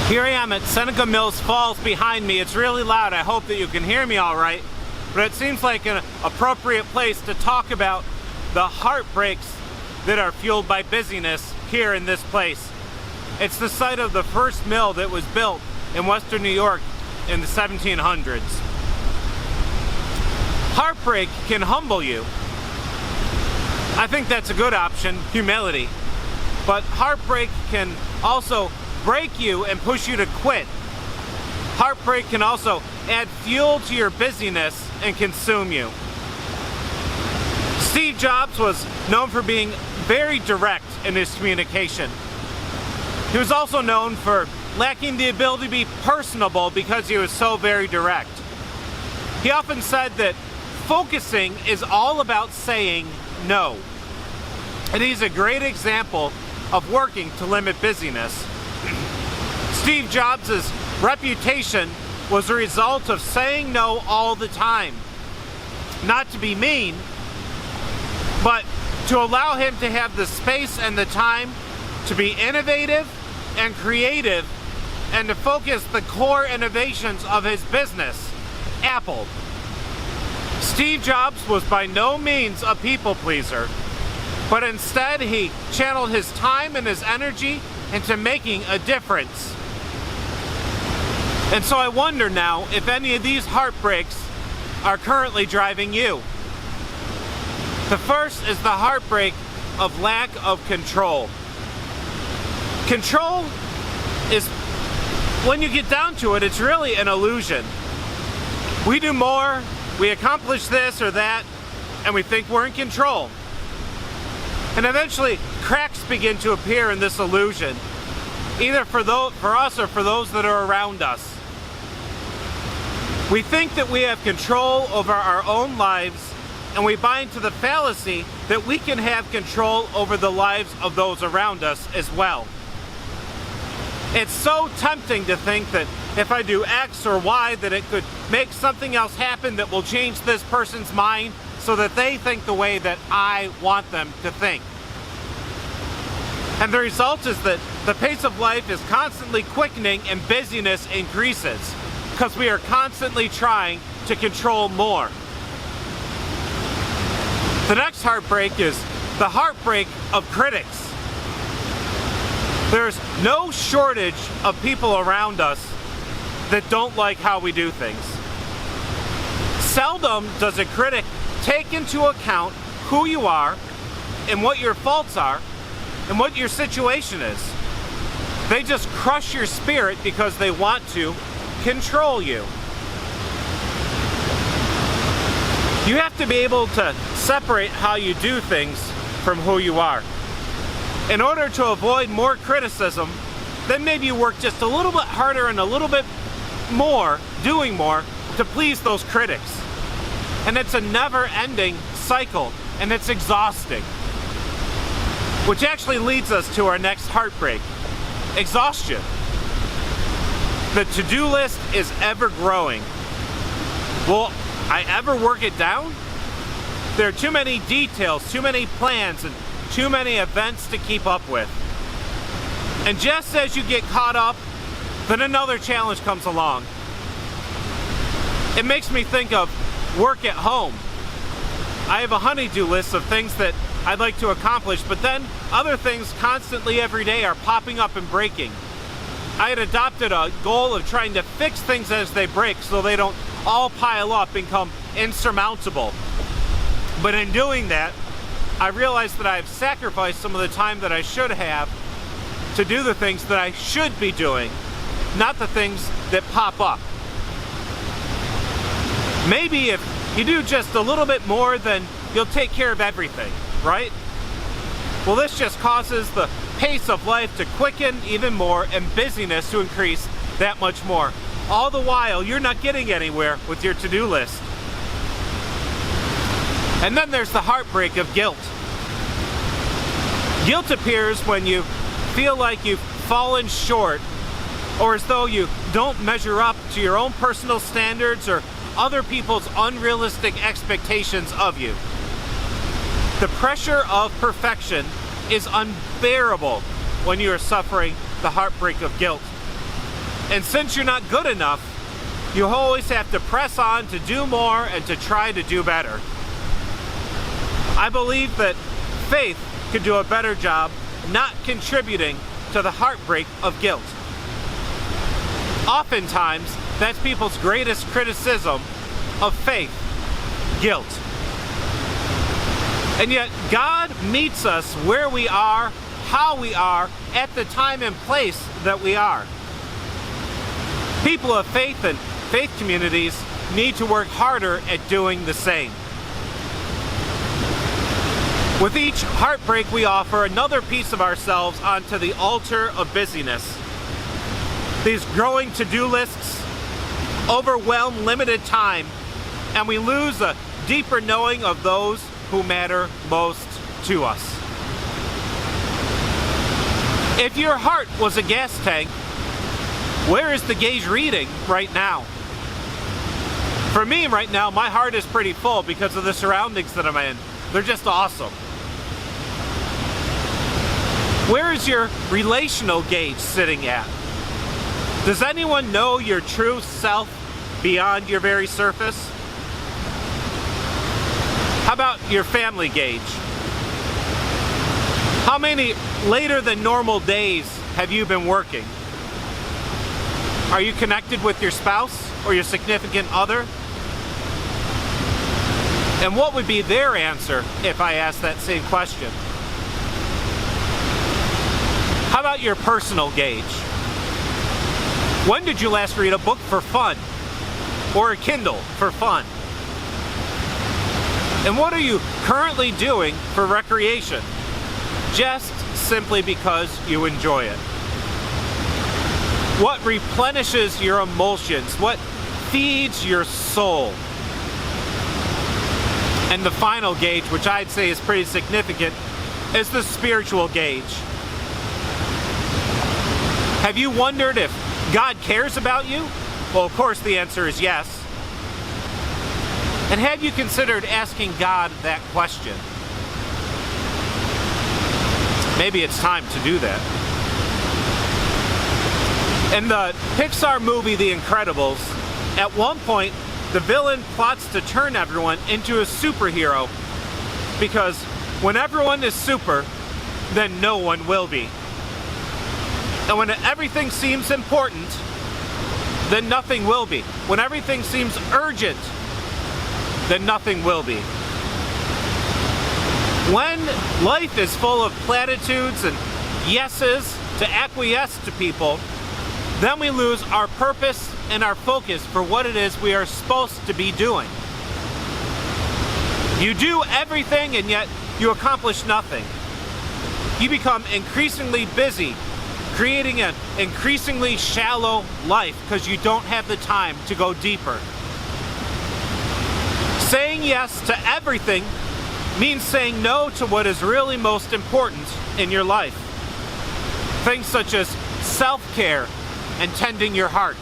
Here I am at Seneca Mills Falls behind me. It's really loud. I hope that you can hear me all right. But it seems like an appropriate place to talk about the heartbreaks that are fueled by busyness here in this place. It's the site of the first mill that was built in Western New York in the 1700s. Heartbreak can humble you. I think that's a good option, humility. But heartbreak can also break you and push you to quit. Heartbreak can also add fuel to your busyness and consume you. Steve Jobs was known for being very direct in his communication. He was also known for lacking the ability to be personable because he was so very direct. He often said that focusing is all about saying no. And he's a great example of working to limit busyness. Steve Jobs' reputation was a result of saying no all the time. Not to be mean, but to allow him to have the space and the time to be innovative and creative and to focus the core innovations of his business, Apple. Steve Jobs was by no means a people pleaser, but instead he channeled his time and his energy into making a difference. And so I wonder now if any of these heartbreaks are currently driving you. The first is the heartbreak of lack of control. Control is, when you get down to it, it's really an illusion. We do more, we accomplish this or that, and we think we're in control. And eventually, cracks begin to appear in this illusion, either for us or for those that are around us. We think that we have control over our own lives, and we buy into the fallacy that we can have control over the lives of those around us as well. It's so tempting to think that if I do X or Y, that it could make something else happen that will change this person's mind so that they think the way that I want them to think. And the result is that the pace of life is constantly quickening and busyness increases because we are constantly trying to control more. The next heartbreak is the heartbreak of critics. There's no shortage of people around us that don't like how we do things. Seldom does a critic take into account who you are and what your faults are and what your situation is. They just crush your spirit because they want to control you. You have to be able to separate how you do things from who you are. In order to avoid more criticism, then maybe you work just a little bit harder and a little bit more, doing more, to please those critics. And it's a never-ending cycle, and it's exhausting. Which actually leads us to our next heartbreak, exhaustion. The to-do list is ever growing. Will I ever work it down? There are too many details, too many plans, and too many events to keep up with. And just as you get caught up, then another challenge comes along. It makes me think of work at home. I have a honey-do list of things that I'd like to accomplish, but then other things constantly every day are popping up and breaking. I had adopted a goal of trying to fix things as they break so they don't all pile up and become insurmountable. But in doing that, I realized that I've sacrificed some of the time that I should have to do the things that I should be doing, not the things that pop up. Maybe if you do just a little bit more, then you'll take care of everything, right? Well, this just causes the pace of life to quicken even more and busyness to increase that much more. All the while, you're not getting anywhere with your to-do list. And then there's the heartbreak of guilt. Guilt appears when you feel like you've fallen short, or as though you don't measure up to your own personal standards or other people's unrealistic expectations of you. The pressure of perfection is unbearable when you are suffering the heartbreak of guilt. And since you're not good enough, you always have to press on to do more and to try to do better. I believe that faith could do a better job not contributing to the heartbreak of guilt. Oftentimes, that's people's greatest criticism of faith, guilt. And yet, God meets us where we are, how we are, at the time and place that we are. People of faith and faith communities need to work harder at doing the same. With each heartbreak, we offer another piece of ourselves onto the altar of busyness. These growing to-do lists overwhelm limited time, and we lose a deeper knowing of those who matter most to us. If your heart was a gas tank, where is the gauge reading right now? For me right now, my heart is pretty full because of the surroundings that I'm in. They're just awesome. Where is your relational gauge sitting at? Does anyone know your true self beyond your very surface? How about your family gauge? How many later than normal days have you been working? Are you connected with your spouse or your significant other? And what would be their answer if I asked that same question? How about your personal gauge? When did you last read a book for fun? Or a Kindle for fun? And what are you currently doing for recreation? Just simply because you enjoy it. What replenishes your emotions? What feeds your soul? And the final gauge, which I'd say is pretty significant, is the spiritual gauge. Have you wondered if God cares about you? Well, of course the answer is yes. And have you considered asking God that question? Maybe it's time to do that. In the Pixar movie The Incredibles, at one point, the villain plots to turn everyone into a superhero because when everyone is super, then no one will be. And when everything seems important, then nothing will be. When everything seems urgent, then nothing will be. When life is full of platitudes and yeses to acquiesce to people, then we lose our purpose and our focus for what it is we are supposed to be doing. You do everything and yet you accomplish nothing. You become increasingly busy, creating an increasingly shallow life because you don't have the time to go deeper. Saying yes to everything means saying no to what is really most important in your life. Things such as self-care and tending your heart.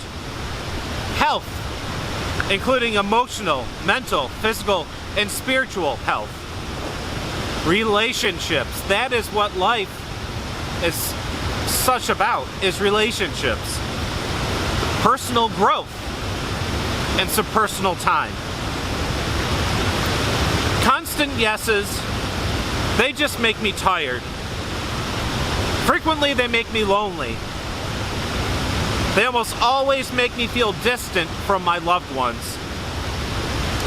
Health, including emotional, mental, physical, and spiritual health. Relationships, that is what life is such about, is relationships. Personal growth and some personal time. Constant yeses, they just make me tired. Frequently they make me lonely. They almost always make me feel distant from my loved ones.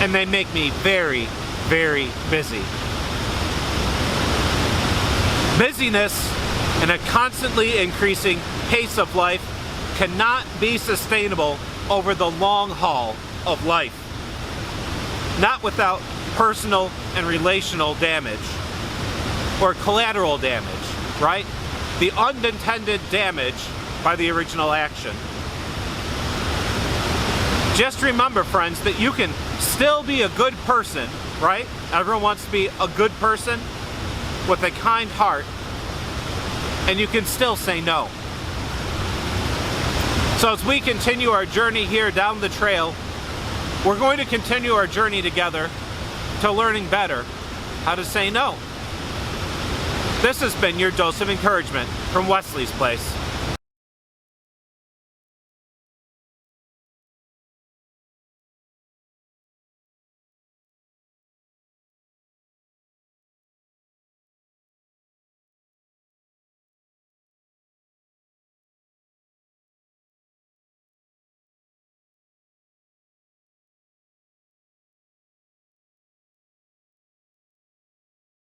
And they make me very, very busy. Busyness and a constantly increasing pace of life cannot be sustainable over the long haul of life. Not without personal and relational damage, or collateral damage, right? The unintended damage by the original action. Just remember, friends, that you can still be a good person, right? Everyone wants to be a good person with a kind heart, and you can still say no. So as we continue our journey here down the trail, we're going to continue our journey together to learning better how to say no. This has been your dose of encouragement from Wesley's Place.